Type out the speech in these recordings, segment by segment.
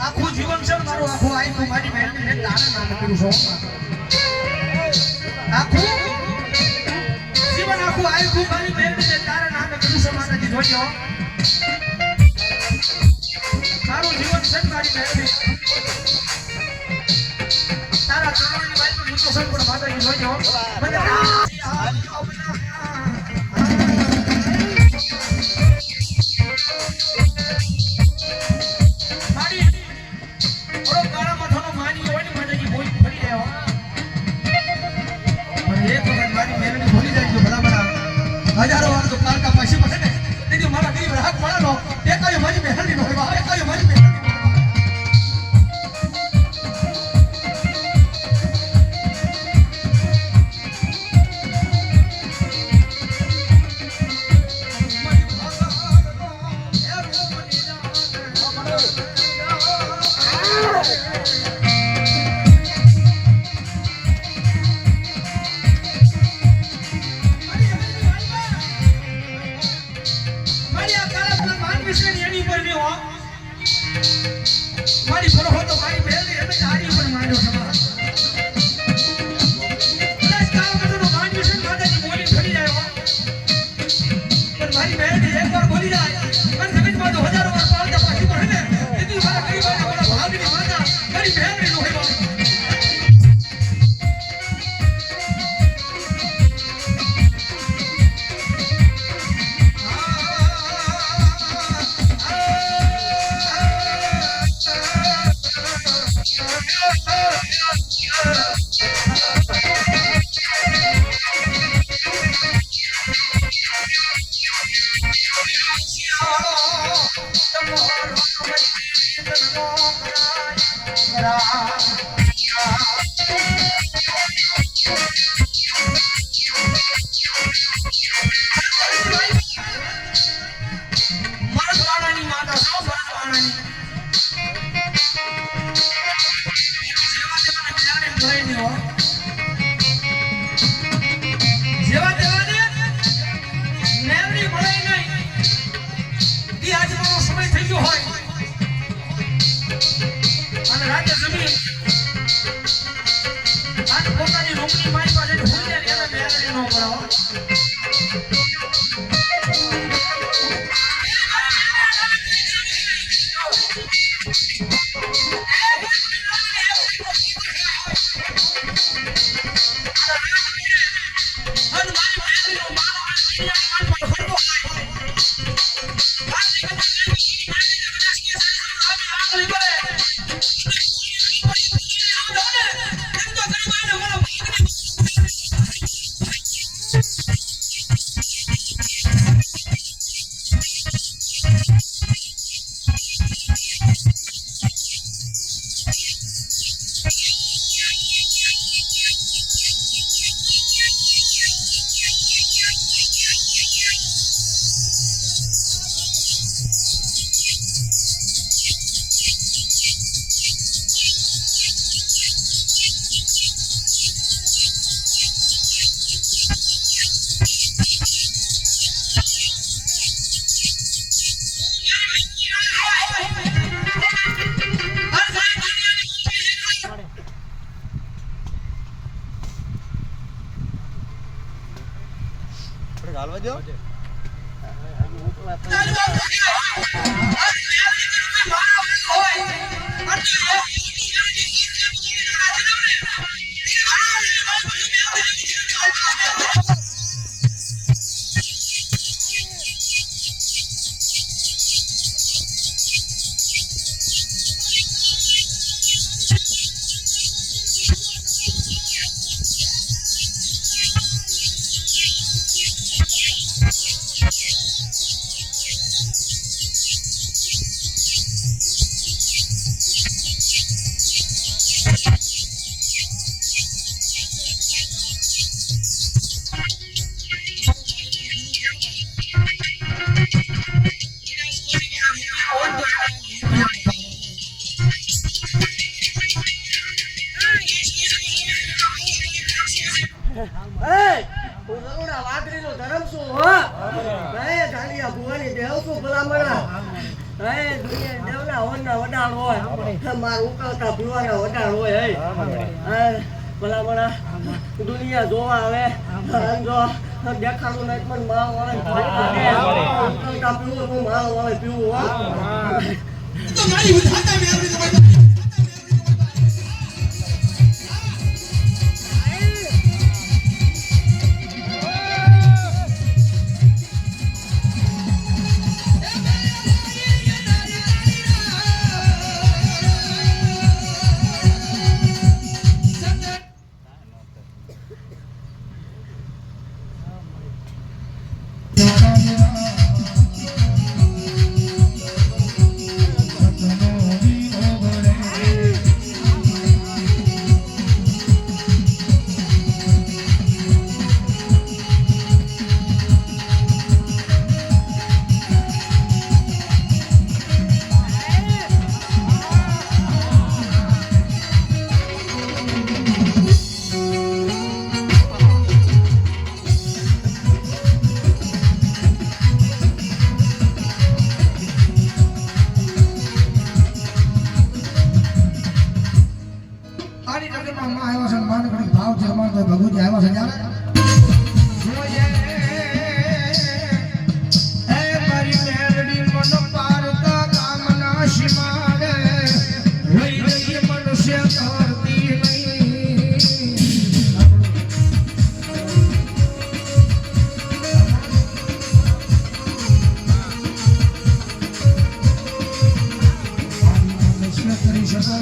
આખું જીવન છે મારું આખું આખું મારી બહેનને મેં તારા નામે કર્યું છું આખું જીવન આખું આખું મારી બહેનને મેં તારા નામે કર્યું છે માતાજી જોજો મારું જીવન છે મારી બહેનને તારા ચરણની વાતમાં મૂકો છે પણ માતાજી જોજો મને हजारों बार तो कार का पैसे पड़े ने लेकिन हमारा गरीब राहत पड़ा लो एक आयो हमारी मेहनत नहीं होगा एक आयो हमारी मेहनत મારી ફરો હો તો મારી બેલી હવે તારી ઉપર માંડ્યો સમાજ પ્લસ કામ કરતો માંડ્યો છે માતાજી બોલી ફરી જાય પણ મારી બેલી એકવાર બોલી જાય પણ જગતમાં તો હજારો વાર પાળતા પાછી પડે ને તેથી મારા ગરીબાના મારા ભાગની માતા મારી બેલી નો હેવા હાલવા દો છું હો હે ગાંડિયા ભુવાની દેવ છું ભલામણા હે દુનિયા દેવના હોના વડાળ હોય માર ઉકળતા પીવાના વડાળ હોય હે ભલામણા દુનિયા જોવા આવે જો દેખાડું નહીં પણ માળ વાળે ઉકળતા પીવું હું માળ વાળે પીવું હો તો મારી ઉઠાતા મેળવી તો ભગવતી આવ્યા છે ત્યારે જોઈએ હે મારી મેરડી મન પારતા કામના શિમાડે રહી રહી મનુષ્ય કરતી નહીં મનુષ્ય કરી શકો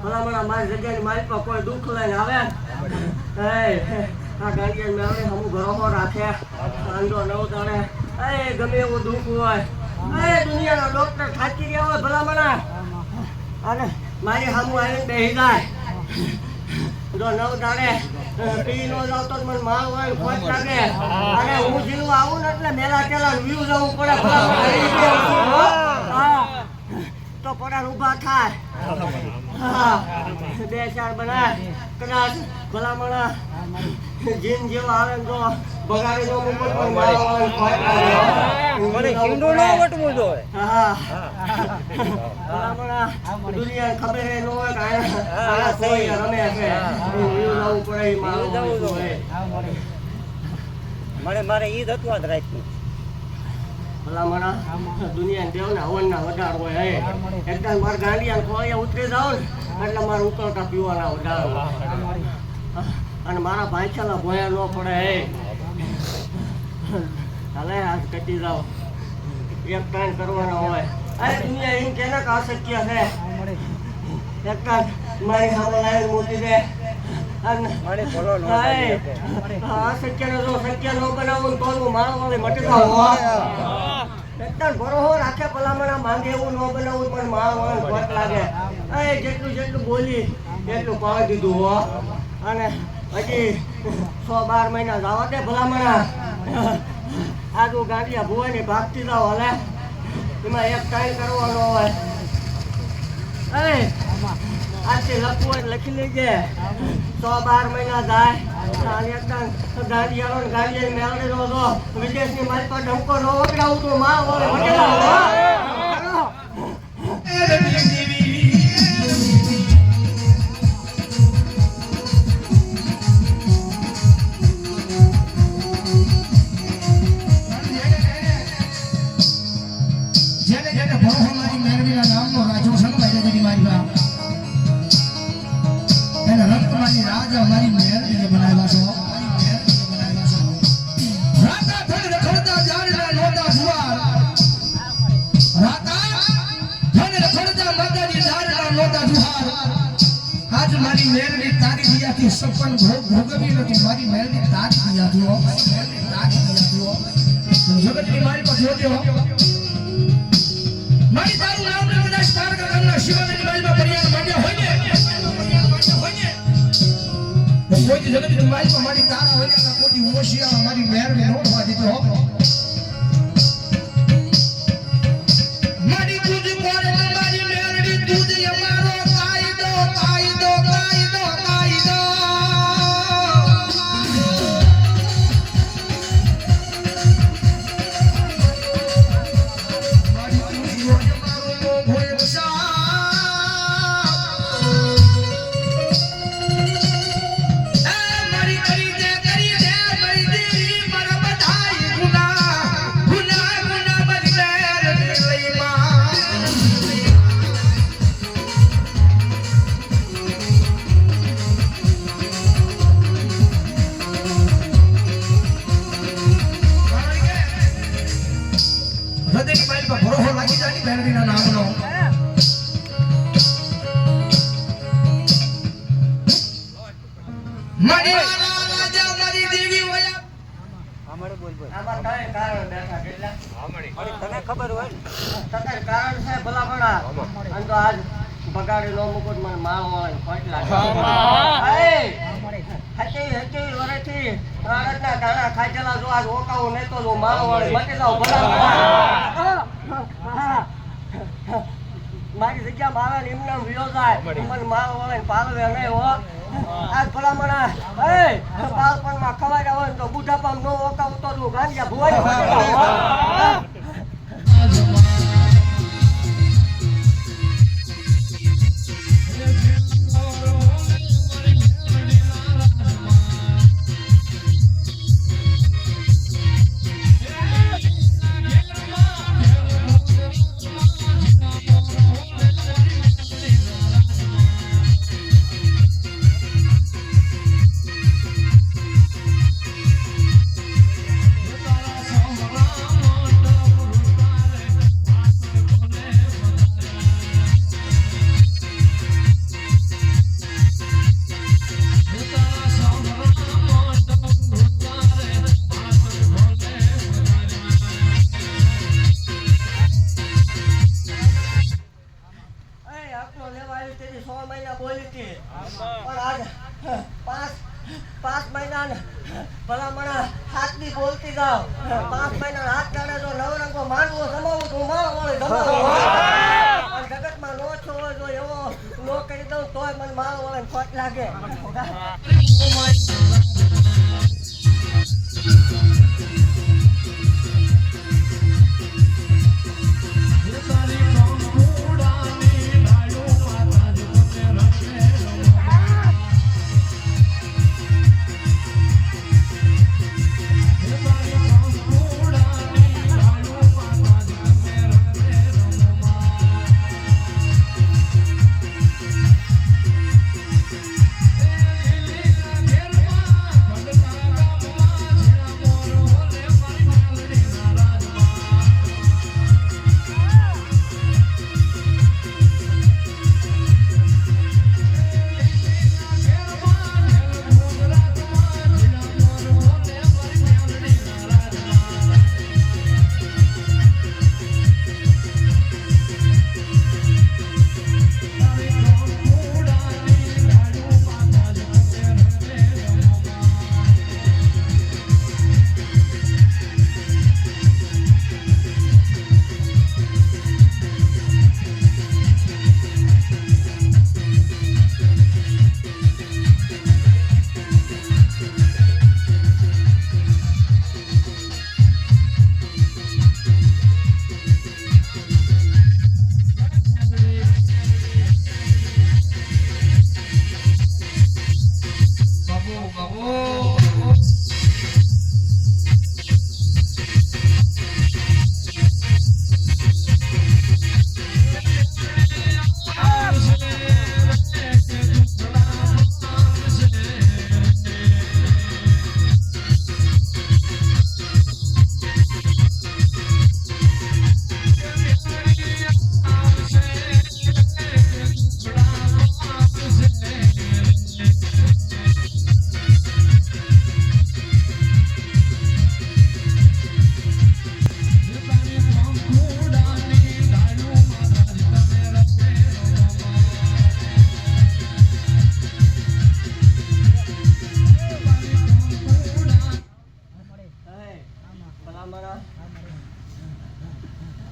ભલામણા મારી જગ્યાની મારી પર કોઈ દુઃખ લઈને આવે આ ગાંડિયા મેળવે હમું ભરોસો રાખે આંધો નવ તાણે ગમે એવું દુઃખ હોય દુનિયાનો ડોક્ટર થાકી ગયા હોય ભલામણા અને મારી સામું આવીને બેસી જાય જો નવ તાણે પી નો જાવ તો મને માલ હોય ખોટ લાગે અને હું જીવવા આવું ને એટલે મેલા કેલા વ્યૂ જવું પડે તો પડાર ઊભા થાય બે ચાર બનાય કદાચ ભલામણા જીન જેવા આવે તો બગાડી નો મુકત પણ માલ હોય ખોટ લાગે મને કિંડો નો વટવું જોઈએ ભલામણા દુનિયા ખબર ન હોય કે આ કોઈ રમે છે વ્યૂ જવું પડે માલ જવું જોઈએ મારે ઈ હતું જ રાખ્યું ભલામણા દુનિયા દેવના હવનના વડાળ હોય હે એકદમ માર ગાંડિયા ખોળિયા ઉતરી જાવ ને એટલે મારે ઉકળતા પીવાના વડાળ અને મારા ભાઈચાલા ભોયા ન પડે હે હાલે આજ કટી જાવ એક ટાઈમ કરવાનો હોય આ દુનિયા એમ કેને કે અશક્ય છે એકદમ મારી સામે લાવી મૂકી દે મારે ભલો ન અશક્ય ને જો શક્ય ન બનાવું તો મારા વાળે મટકા હોય એકદમ ભરોસો રાખે ભલામણા માંગે એવું ન બનાવું પણ મારા વાળે ખોટ લાગે જેટલું બોલી એટલું પાવી દીધું હો અને હજી 100-12 મહિના જવા દે ભલામણા આજુ ગાંડિયા ભુવાની ભાગતી જાવ હલે એમાં એક ટાઈમ કરવાનો હોય આજથી લખવું હોય લખી લેજે 100-12 મહિના જાય અને એકદમ ગાંડિયાનો ગાંડિયા મેળવી દો તો વિદેશની મારી પર ડંકો ન વગડાવું તો માં હોય રાજા મારી મેરડી બનાવ્યા છો રાજા થઈ રખડતા જાણે આજ મારી મેલની તારી દિયાથી સપન ભોગવી નથી મારી મેલની તારી દિયાથી હો મેલની તારી દિયાથી હો જગતની મારી પર જોજો મારી તારું નામ ને બધા સ્ટાર કરના શિવાની મેલમાં પરિયાર માંડ્યા હોય ને તો કોઈ જગતની મારી પર મારી તારા હોય ને કોઈ હોશિયાર મારી મેલને નો થવા દીધો હો મારી તુજ કોરે મારી મેલની તુજ અમારો કાયદો કાયદો કાયદો કાયદો મારી તુજ કોરે અમારો ભોય બસા એ મારી કરી દે મારી દેવી મારા બધાય ગુના ગુના ગુના મારી મેલની લઈ હૃદયની મારી પર ભરોસો લાગી જાય ને મેલડીના નામનો મારી રાજા મારી દેવી વયા આમળે બોલ બોલ આમાં કાંઈ કારણ બેઠા કેટલા તને ખબર હોય ને તને કારણ છે ભલા ભલા અને તો આજ બગાડી નો મુકુટ મને મારવાનો ખોટ લાગે હચી વરેથી રાણતના ગાણા ખાચેલા જો આજ ઓકાવું નહીં તો જો મારવાનો મટી જાવ ભલા ભલા મારી જગ્યા આવે ને એમને વિયો જાય મને મારવાનો પાલવે નહીં હો આજ ભલામણા બાળપણમાં ખવાય હોય ને તો બુઢાપામાં નો ઓકાવું તો તું ગાંડિયા ભુવાઈ પાંચ મહિના ભલામણા હાથની બોલતી જાવ 5 મહિના હાથ કાઢે તો નવરંગો માનવો જમાવું તું મારો વળે જમાવું જગતમાં નો છો જો એવો નો કરી દઉં તોય મને મારો વળે ખોટ લાગે Get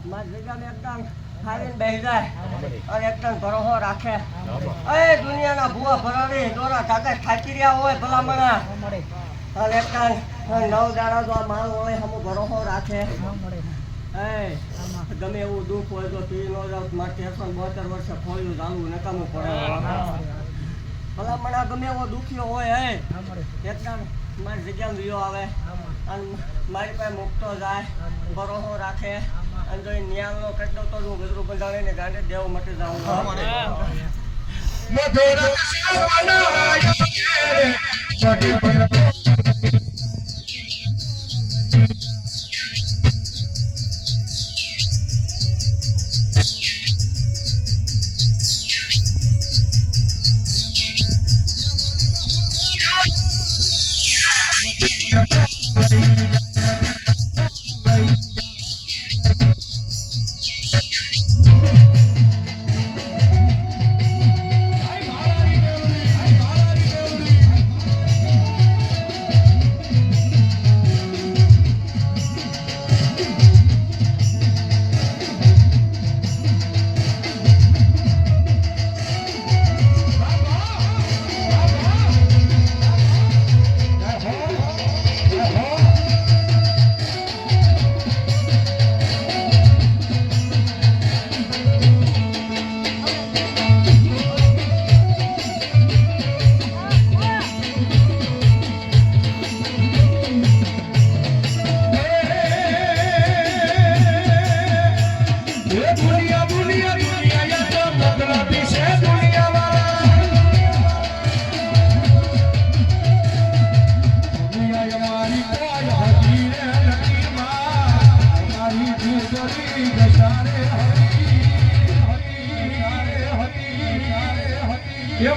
મારી જગ્યાને એકદમ ખાઈને બેસી જાય અને એકદમ ભરોસો રાખે એ દુનિયાના ભૂવા ભરાવી દોરા કાગળ થાકી રહ્યા હોય ભલામણા અને એકદમ 9 દાડા જો આ માલ હોય હમ ભરોસો રાખે એ ગમે એવું દુઃખ હોય તો પી નો જાવ મારે 72 વર્ષે ખોયું ચાલવું નકામું પડે ભલામણા ગમે એવો દુખ્યો હોય એકદમ મારી જગ્યામાં વિયો આવે અને મારી પાસે મૂકતો જાય ભરોસો રાખે અને જો ન્યાયનો કેટલો તો હું ગજરું બંધાવીને ગાંડે દેવ મટી જાઉં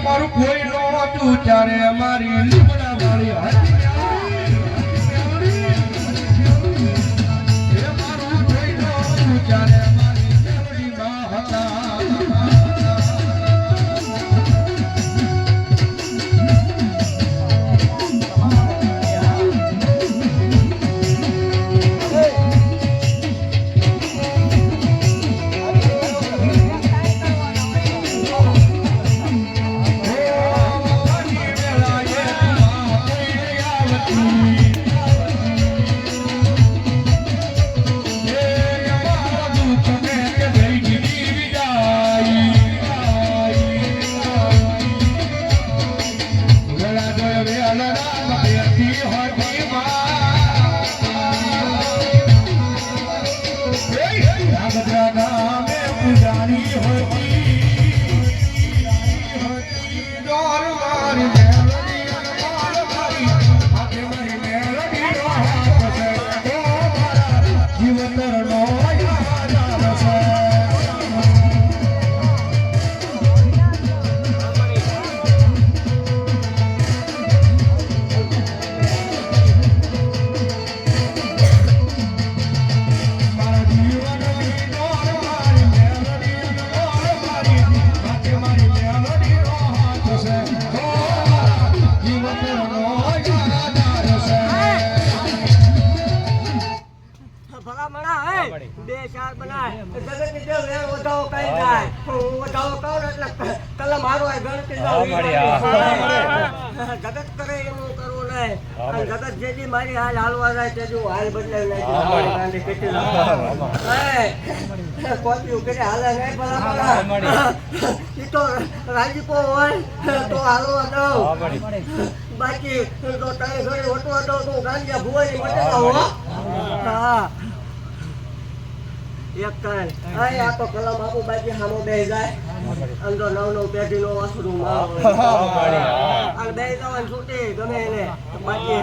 મારું કોઈ નો હતું ત્યારે અમારી લીમડા મારી મારું કોઈ નો હતું ત્યારે અમારી મેલડીમાં હતા બે ચાર બનાય જગતની દેવ વેર વધાવો કઈ જાય હું વધાવો કહું એટલે કલમ મારો આ ગણતી જાવ જગત કરે એનું કરવું નહીં અને જગત જેજી મારી હાલ હાલવા જાય તેજી હું હાલ બદલાવી નાખી કેટલી કોપીઓ કરી હાલે નહીં ભલા ઈ તો રાજીપો હોય તો હાલવા દઉં બાકી તો તને ઘરે ઓટવા દઉં તો ગાંડિયા ભુવાની મટેલા હો હા એક કાન આ તો કલમ આપો બાકી હામો બેહી જાય અંદરો નવ પેઢીનો વાસરું મારો અને બેહી જવાનું છૂટી ગમે એને બાકી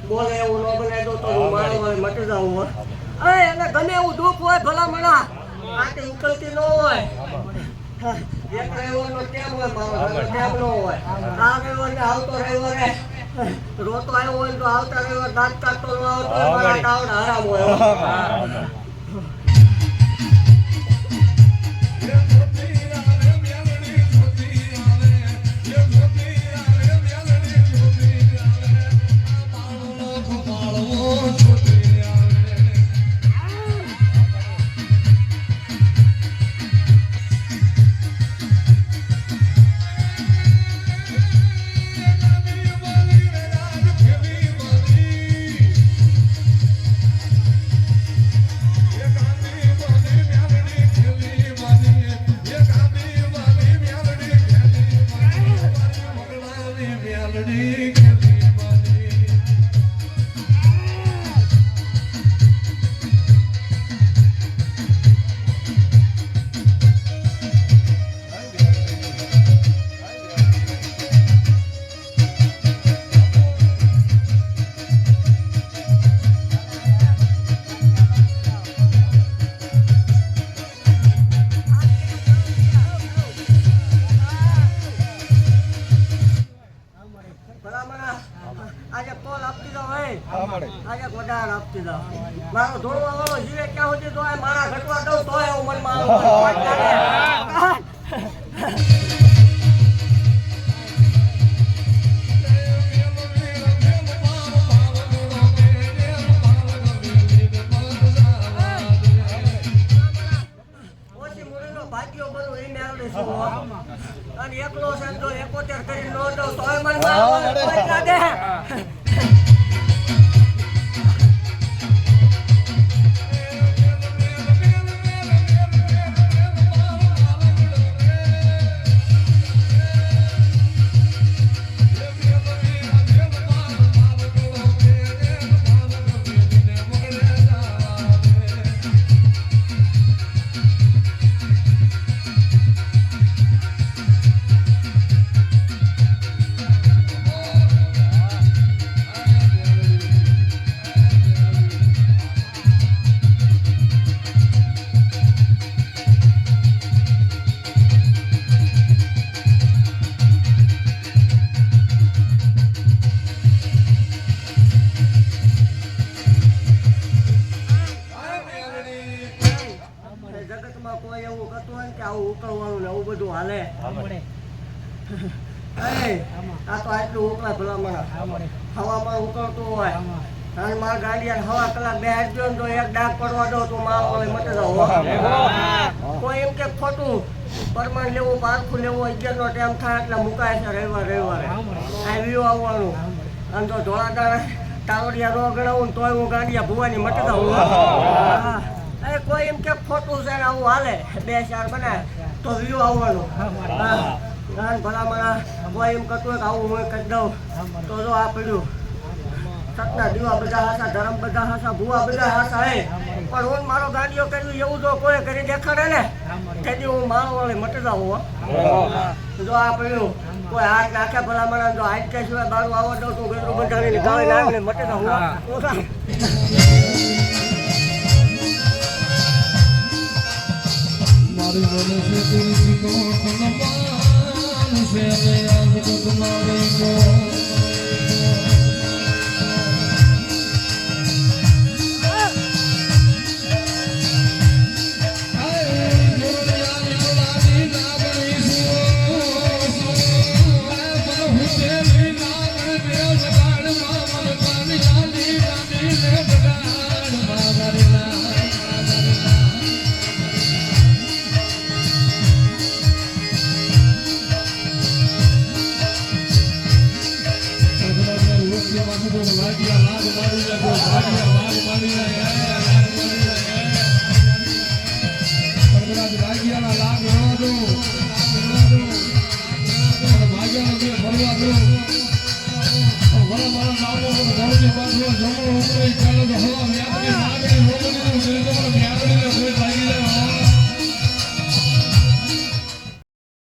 બોલે એવું ન બનાવી દો તો હું મારો હોય મટી જાઉં હોય એને ગમે એવું દુઃખ હોય ભલામણા આટે ઉકલતી ન હોય એક રવિવારનો ટેમ હોય મારો ટેમ ન હોય આ રવિવારને આવતો રવિવારે રોતો આવ્યો હોય તો આવતા રવિવાર દાંત કાઢતો ન આવતો હોય મારા ટાવડા હરામ હોય મારો ધોળવા વાળો જીવે ક્યાં સુધી તો આ મારા ઘટવા દઉં તોય હું મનમાં આવું. ઓછી મૂડીનો ભાગ્યો બનવું એને આવડે શું હો? અને એકલો છે ને જો 71 કરીને નો દઉં તોય મનમાં આવું કોઈ લાગે. જગતમાં કોઈ એવું કરતું હોય ને કે આવું ઉકળવાનું ને એવું બધું હાલે. આ તો આટલું ઉકળા ભલામણ હવામાં ઉકળતું હોય અને મારા ગાડી હવા કલાક બે હાથ જો એક ડાક પડવા દો તો મારો વળી મટી જાવ. કોઈ એમ કે ખોટું પરમાણ લેવું પારખું લેવું 11 નો ટાઈમ થાય એટલે મુકાય છે રવિવારે આવ્યું આવવાનું. અને જો ધોળા દાડા તાવડિયા રો ગણાવું તોય હું ગાંડિયા ભુવાની મટી જાઉં. કોઈ એમ કે ખોટું છે ને આવું હાલે 2-4 બનાય તો વ્યૂ આવવાનું. ભલામણ કોઈ એમ કરતું હોય કે આવું હું કરી દઉં તો જો આ પડ્યું સતના દીવા બધા હાસા ધર્મ બધા હાસા ભુવા બધા હાસા હે પણ હું મારો ગાંડીઓ કર્યું એવું જો કોઈ કરી દેખાડે ને તેથી હું મારો વળી મટી જાઉં. જો આ પડ્યું કોઈ હાથ નાખે ભલામણ જો હાથ કે સિવાય બારું આવડ દઉં તો ગેટલું બંધાવીને ગાળી નાખીને મટી જાઉં. મારી બોલે છે તેરી સિકો ખનપાન છે આજ તક મારી કો